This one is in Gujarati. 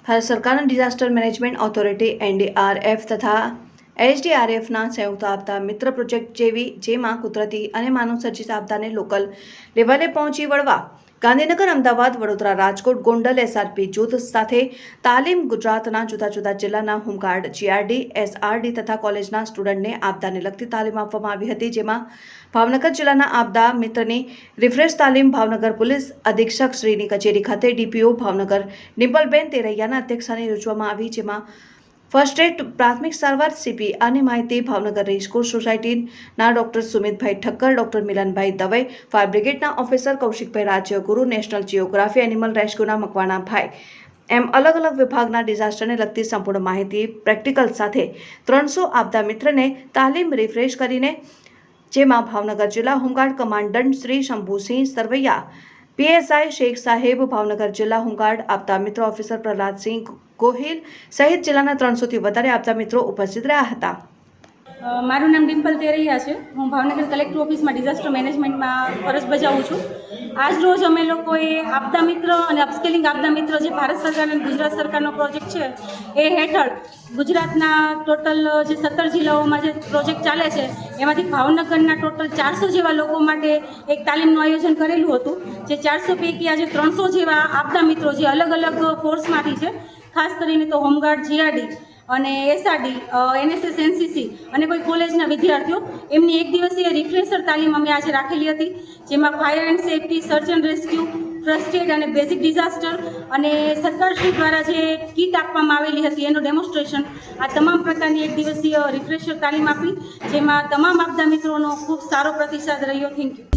ભારત સરકારના ડિઝાસ્ટર મેનેજમેન્ટ ઓથોરિટી NDRF તથા SDRFના સંયુક્ત આપદા મિત્ર પ્રોજેક્ટ જેમાં કુદરતી અને માનવસર્જિત આપદાને લોકલ લેવલે પહોંચી વળવા ગાંધીનગર, અમદાવાદ, વડોદરા, રાજકોટ, ગોંડલ SRP જૂથ સાથે તાલીમ ગુજરાતના જુદા જુદા જિલ્લાના હોમગાર્ડ, GRD, SRD તથા કોલેજના સ્ટુડન્ટને આપદાને લગતી તાલીમ આપવામાં આવી હતી, જેમાં ભાવનગર જિલ્લાના આપદા મિત્રની રિફ્રેશ તાલીમ ભાવનગર પોલીસ અધિક્ષક શ્રીની કચેરી ખાતે DPO ભાવનગર ડિમ્પલબેન તેરૈયાના અધ્યક્ષસ્થાને યોજવામાં આવી, જેમાં ફર્સ્ટ એડ, પ્રાથમિક સારવાર, CPRની માહિતી ભાવનગર રેસકોર્સ સોસાયટીના doctor Sumitbhai Thakkar, doctor Milanbhai Dave, fire બ્રિગેડના officer Kaushikbhai Rajyaguru, national geography animal રેસ્ક્યુના મકવાણાભાઈ એમ અલગ અલગ વિભાગના ડિઝાસ્ટરને લગતી સંપૂર્ણ માહિતી પ્રેક્ટિકલ સાથે 300 આપદા મિત્રને તાલીમ રિફ્રેશ કરીને, જેમાં ભાવનગર જિલ્લા home guard commandant Shri Shambhusinh Sarvaiya, PSI Shaikh saheb, Bhavnagar જિલ્લા હોમગાર્ડ આપદા મિત્ર ઓફિસર પ્રહલાદસિંહ ગોહિલ સહિત જિલ્લાના 300થી વધારે આપદા મિત્રો ઉપસ્થિત રહ્યા હતા. મારું નામ ડિમ્પલ તેરૈયા છે. હું ભાવનગર કલેક્ટર ઓફિસમાં ડિઝાસ્ટર મેનેજમેન્ટમાં ફરજ બજાવું છું. આજ રોજ અમે લોકોએ આપદા મિત્ર અને અપસ્કેલિંગ આપદા મિત્ર જે ભારત સરકાર અને ગુજરાત સરકારનો પ્રોજેક્ટ છે એ હેઠળ ગુજરાતના ટોટલ જે 17 જિલ્લાઓમાં જે પ્રોજેક્ટ ચાલે છે એમાંથી ભાવનગરના ટોટલ 400 જેવા લોકો માટે એક તાલીમનું આયોજન કરેલું હતું. જે 400 પૈકી આજે 300 જેવા આપદા મિત્રો જે અલગ અલગ ફોર્સમાંથી છે, ખાસ કરીને તો હોમગાર્ડ, GRD અને SRD, NSS, NCC અને કોઈ કોલેજના વિદ્યાર્થીઓ, એમની એક દિવસીય રિફ્રેશર તાલીમ અમે આજે રાખેલી હતી, જેમાં fire and safety, search and rescue, first aid અને બેઝિક ડિઝાસ્ટર અને સરકારશ્રી દ્વારા જે કીટ આપવામાં આવેલી હતી એનું ડેમોન્સ્ટ્રેશન, આ તમામ પ્રકારની એક દિવસીય રિફ્રેશર તાલીમ આપી, જેમાં તમામ આપદા મિત્રોનો ખૂબ સારો પ્રતિસાદ રહ્યો. Thank you.